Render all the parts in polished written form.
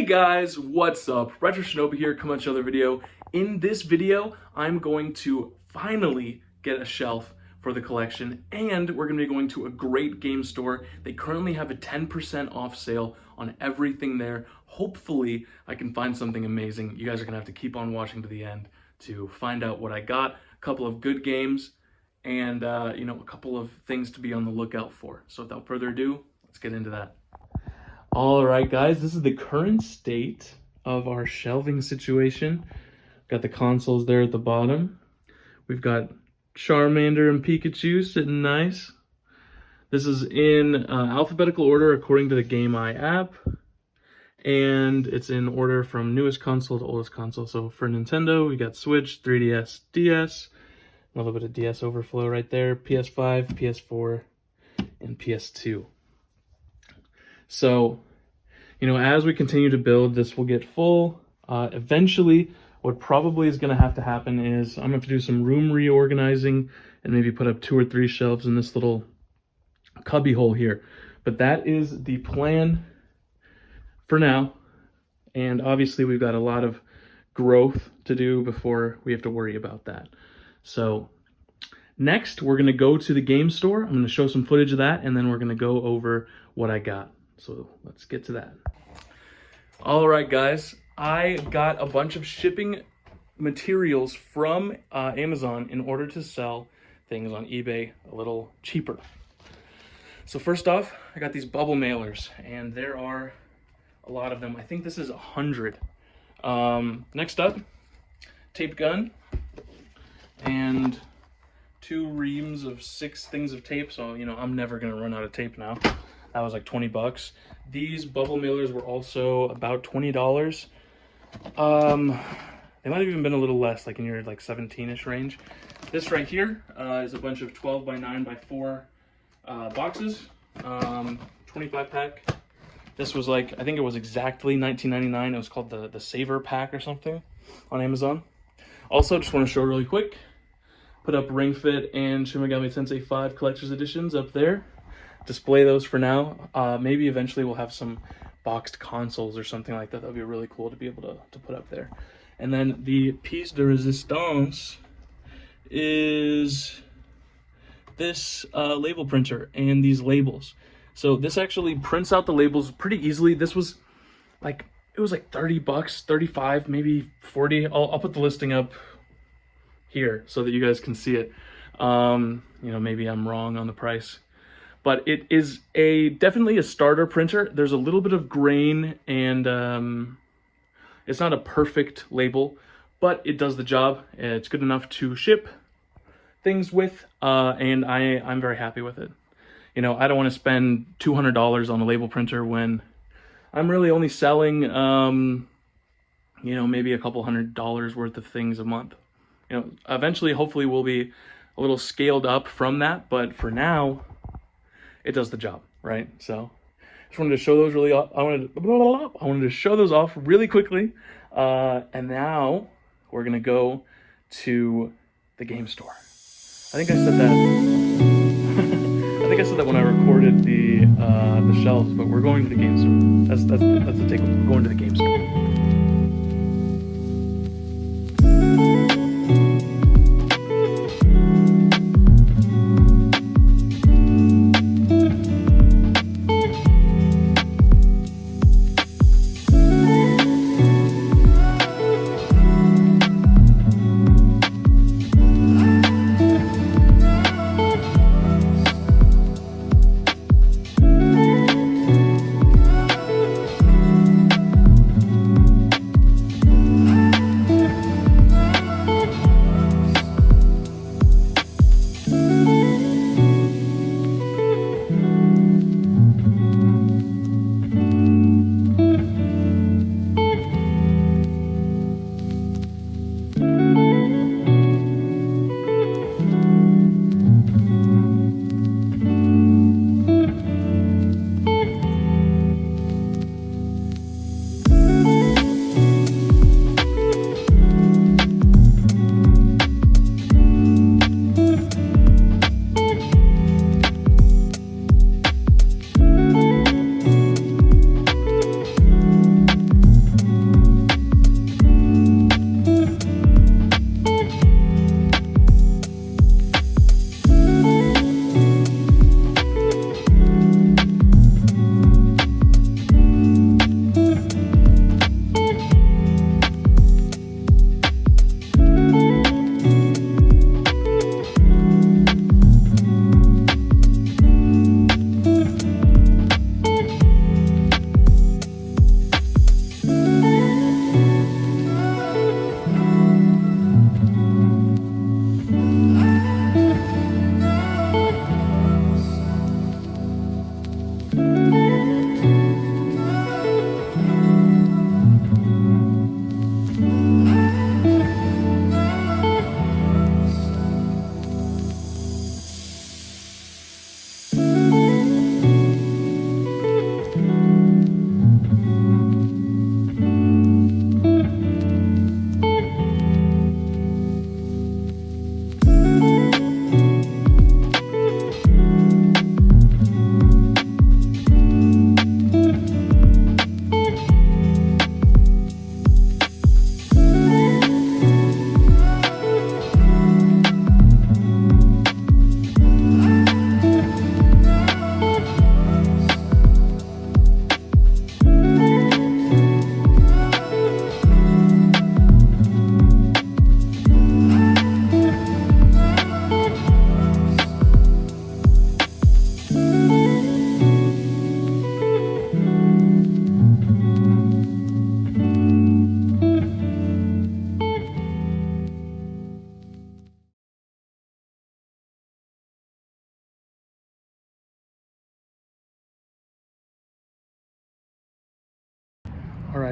Hey guys, what's up? Retro Shinobi here, coming at another video. In this video, I'm going to finally get a shelf for the collection, and we're going to be going to a great game store. They currently have a 10% off sale on everything there. Hopefully, I can find something amazing. You guys are going to have to keep on watching to the end to find out what I got. A couple of good games, and a couple of things to be on the lookout for. So without further ado, let's get into that. All right, guys, this is the current state of our shelving situation. Got the consoles there at the bottom. We've got Charmander and Pikachu sitting nice. This is in alphabetical order according to the Game Eye app. And it's in order from newest console to oldest console. So for Nintendo, we got Switch, 3DS, DS. A little bit of DS overflow right there. PS5, PS4, and PS2. So, as we continue to build, this will get full. Eventually, what probably is going to happen is I'm going to have to do some room reorganizing and maybe put up 2 or 3 shelves in this little cubby hole here. But that is the plan for now. And obviously, we've got a lot of growth to do before we have to worry about that. So next, we're going to go to the game store. I'm going to show some footage of that, and then we're going to go over what I got. So let's get to that. All right, guys, I got a bunch of shipping materials from Amazon in order to sell things on eBay a little cheaper. So first off, I got these bubble mailers, and there are a lot of them. I think this is 100. Next up, tape gun and 2 reams of 6 things of tape. So, I'm never going to run out of tape now. That was like 20 bucks. These bubble mailers were also about $20. They might have even been a little less, like in your 17-ish range. This right here is a bunch of 12 by 9 by 4 boxes, 25 pack. This was I think it was exactly $19.99. It was called the Saver Pack or something on Amazon. Also, just want to show really quick, put up Ring Fit and Shin Megami Tensei 5 Collector's Editions up there. Display those for now. Maybe eventually we'll have some boxed consoles or something like that. That would be really cool to be able to put up there. And then the piece de resistance is this label printer and these labels. So this actually prints out the labels pretty easily. This was it was like 30 bucks, 35, maybe 40. I'll put the listing up here so that you guys can see it. Maybe I'm wrong on the price. But it is definitely a starter printer. There's a little bit of grain, and it's not a perfect label, but it does the job. It's good enough to ship things with, and I'm very happy with it. I don't want to spend $200 on a label printer when I'm really only selling, maybe a couple $100 worth of things a month. Eventually, hopefully, we'll be a little scaled up from that, but for now, it does the job, right? So just wanted to show those I wanted to show those off really quickly. And now we're gonna go to the game store. I think I said that. I think I said that when I recorded the shelves, but we're going to the game store. That's the takeaway. We're going to the game store.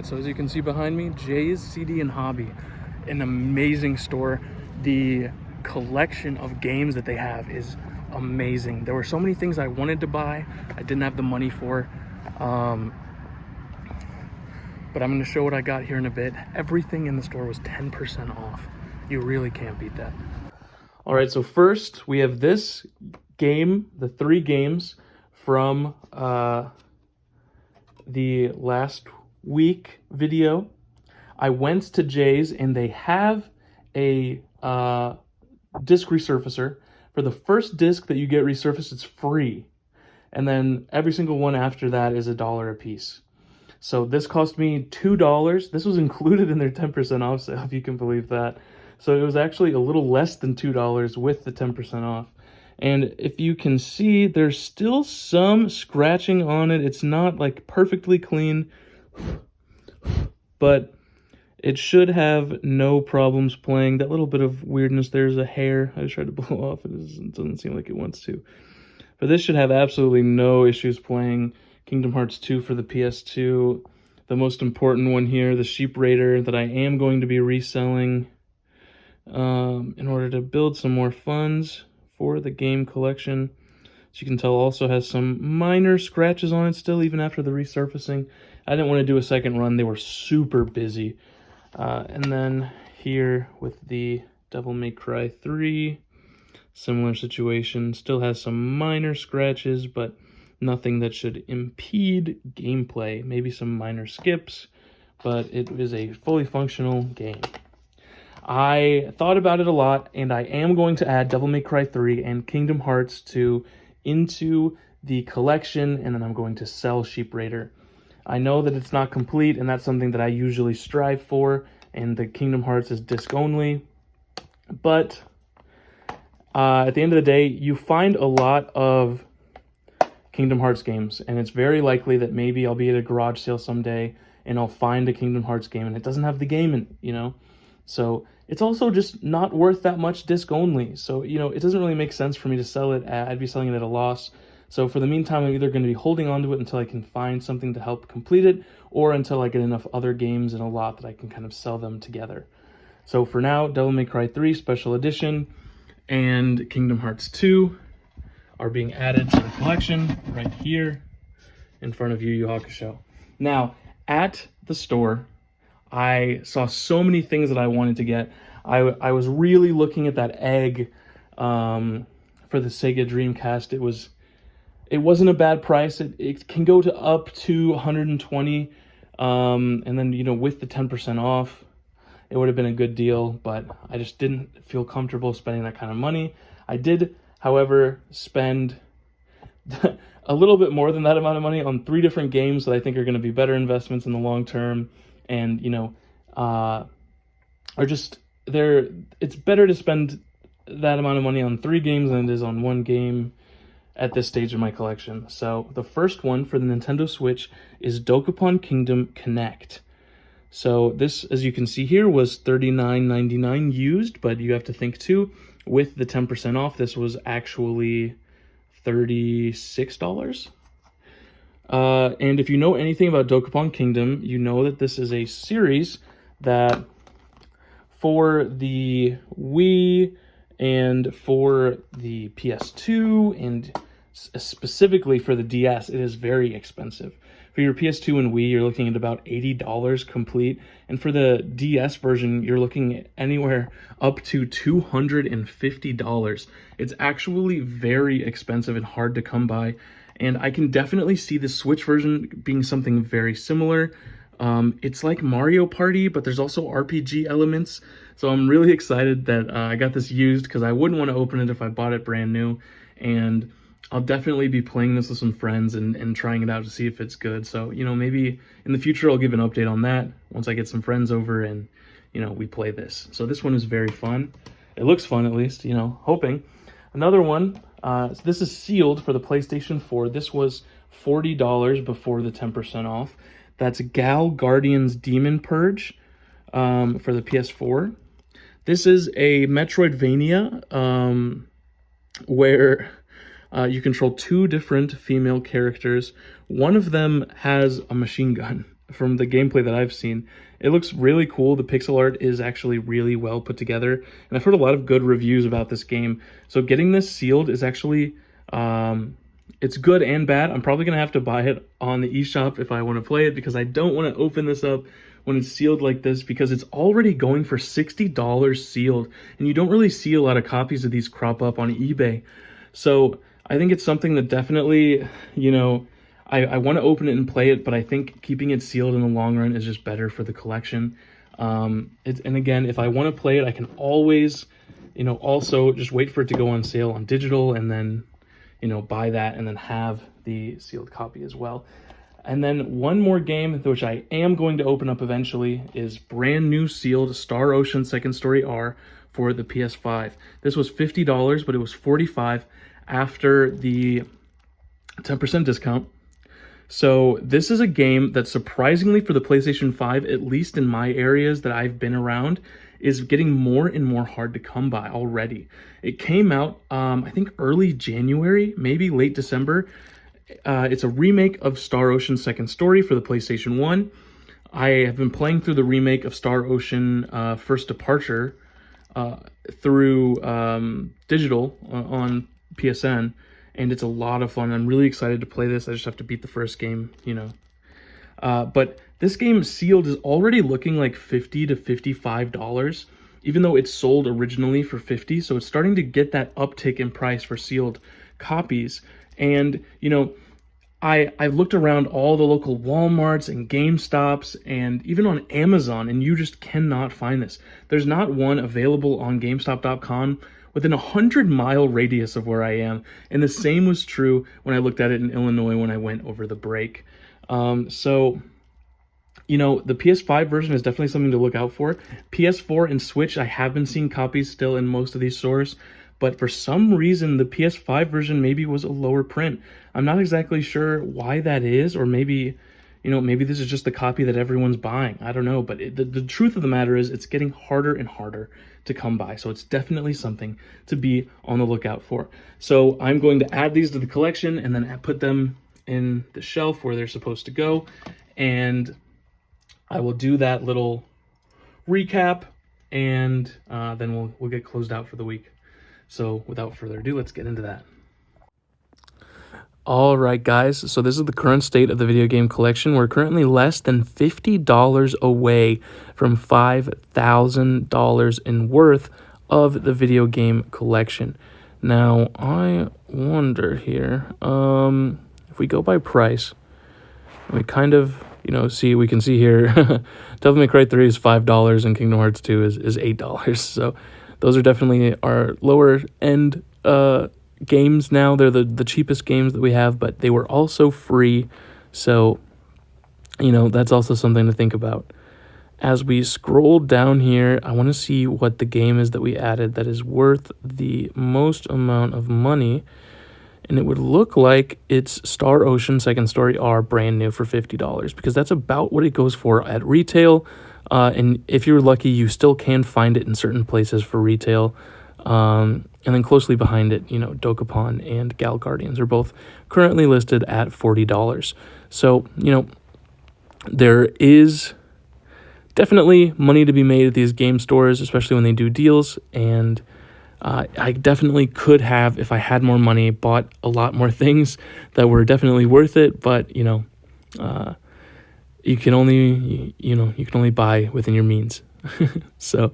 right, so as you can see behind me, Jay's CD and Hobby, an amazing store. The collection of games that they have is amazing. There were so many things I wanted to buy, I didn't have the money for. But I'm going to show what I got here in a bit. Everything in the store was 10% off. You really can't beat that. All right, so first we have this game, the 3 games from the last week video. I went to Jay's and they have a disc resurfacer. For the first disc that you get resurfaced, it's free. And then every single one after that is $1 a piece. So this cost me $2. This was included in their 10% off sale, if you can believe that. So it was actually a little less than $2 with the 10% off. And if you can see, there's still some scratching on it. It's not like perfectly clean, but it should have no problems playing. That little bit of weirdness, there's a hair I just tried to blow off. It doesn't seem like it wants to. But this should have absolutely no issues playing Kingdom Hearts 2 for the PS2. The most important one here, the Sheep Raider, that I am going to be reselling in order to build some more funds for the game collection. As you can tell, also has some minor scratches on it still, even after the resurfacing. I didn't want to do a second run. They were super busy. And then here with the Devil May Cry 3, similar situation. Still has some minor scratches, but nothing that should impede gameplay. Maybe some minor skips, but it is a fully functional game. I thought about it a lot, and I am going to add Devil May Cry 3 and Kingdom Hearts 2 into the collection, and then I'm going to sell Sheep Raider. I know that it's not complete, and that's something that I usually strive for, and the Kingdom Hearts is disc only. But at the end of the day, you find a lot of Kingdom Hearts games, and it's very likely that maybe I'll be at a garage sale someday and I'll find a Kingdom Hearts game and it doesn't have the game in it, you know? So it's also just not worth that much disc only. So, you know, it doesn't really make sense for me to sell it. I'd be selling it at a loss. So for the meantime, I'm either going to be holding on to it until I can find something to help complete it, or until I get enough other games in a lot that I can kind of sell them together. So for now, Devil May Cry 3 Special Edition and Kingdom Hearts 2 are being added to the collection right here in front of Yu Hakusho. Now, at the store, I saw so many things that I wanted to get. I was really looking at that egg for the Sega Dreamcast. It wasn't a bad price. It can go to up to $120, and then, you know, with the 10% off, it would have been a good deal, but I just didn't feel comfortable spending that kind of money. I did, however, spend a little bit more than that amount of money on 3 different games that I think are going to be better investments in the long term, and, you know, are just there. It's better to spend that amount of money on 3 games than it is on 1 game at this stage of my collection. So the first one for the Nintendo Switch is Dokapon Kingdom Connect. So this, as you can see here, was $39.99 used, but you have to think too, with the 10% off, this was actually $36. And if you know anything about Dokapon Kingdom, you know that this is a series that for the Wii and for the PS2 and specifically for the DS, it is very expensive. For your PS2 and Wii, you're looking at about $80 complete. And for the DS version, you're looking at anywhere up to $250. It's actually very expensive and hard to come by. And I can definitely see the Switch version being something very similar. It's like Mario Party, but there's also RPG elements. So I'm really excited that I got this used, because I wouldn't want to open it if I bought it brand new. And I'll definitely be playing this with some friends and trying it out to see if it's good. So, you know, maybe in the future I'll give an update on that once I get some friends over and, you know, we play this. So this one is very fun. It looks fun, at least, you know, hoping. Another one, so this is sealed for the PlayStation 4. This was $40 before the 10% off. That's Gal Guardian's Demon Purge for the PS4. This is a Metroidvania where you control 2 different female characters. One of them has a machine gun. from the gameplay that I've seen, it looks really cool. The pixel art is actually really well put together, and I've heard a lot of good reviews about this game. So getting this sealed is actually, it's good and bad. I'm probably gonna have to buy it on the eShop if I want to play it, because I don't want to open this up when it's sealed like this, because it's already going for $60 sealed, and you don't really see a lot of copies of these crop up on eBay. So I think it's something that definitely, you know, I want to open it and play it, but I think keeping it sealed in the long run is just better for the collection. And again, if I want to play it, I can always, you know, also just wait for it to go on sale on digital, and then, you know, buy that and then have the sealed copy as well. And then one more game, which I am going to open up eventually, is brand new sealed Star Ocean Second Story R for the PS5. This was $50, but it was $45 after the 10% discount. So this is a game that, surprisingly for the PlayStation 5, at least in my areas that I've been around, is getting more and more hard to come by already. It came out, I think early January, maybe late December. It's a remake of Star Ocean Second Story for the PlayStation 1. I have been playing through the remake of Star Ocean First Departure through digital on PSN, and it's a lot of fun. I'm really excited to play this. I just have to beat the first game, you know. But this game sealed is already looking like $50 to $55, even though it's sold originally for $50. So it's starting to get that uptick in price for sealed copies. And, you know, I've looked around all the local Walmarts and GameStops and even on Amazon, and you just cannot find this. There's not one available on GameStop.com within a 100-mile radius of where I am. And the same was true when I looked at it in Illinois when I went over the break. So, you know, the PS5 version is definitely something to look out for. PS4 and Switch, I have been seeing copies still in most of these stores, but for some reason, the PS5 version maybe was a lower print. I'm not exactly sure why that is, or maybe, you know, maybe this is just the copy that everyone's buying. I don't know, but the truth of the matter is it's getting harder and harder to come by. So it's definitely something to be on the lookout for. So I'm going to add these to the collection and then put them in the shelf where they're supposed to go. And I will do that little recap, and then we'll get closed out for the week. So without further ado, let's get into that. All right, guys, so this is the current state of the video game collection. We're currently less than $50 away from $5,000 in worth of the video game collection. Now, I wonder here, if we go by price, we kind of, you know, we can see here, Devil May Cry 3 is $5 and Kingdom Hearts 2 is $8. So those are definitely our lower end games now. They're the cheapest games that we have, but they were also free. So, you know, that's also something to think about. As we scroll down here, I want to see what the game is that we added that is worth the most amount of money. And it would look like it's Star Ocean Second Story R brand new for $50, because that's about what it goes for at retail. And if you're lucky, you still can find it in certain places for retail. And then closely behind it, you know, Dokapon and Gal Guardians are both currently listed at $40. So, you know, there is definitely money to be made at these game stores, especially when they do deals. And I definitely could have, if I had more money, bought a lot more things that were definitely worth it. But, you know, you can only buy within your means. So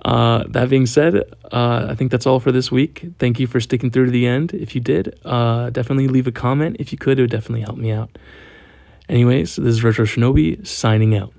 that being said, I think that's all for this week. Thank you for sticking through to the end. If you did, definitely leave a comment. If you could, it would definitely help me out. Anyways, this is Retro Shinobi signing out.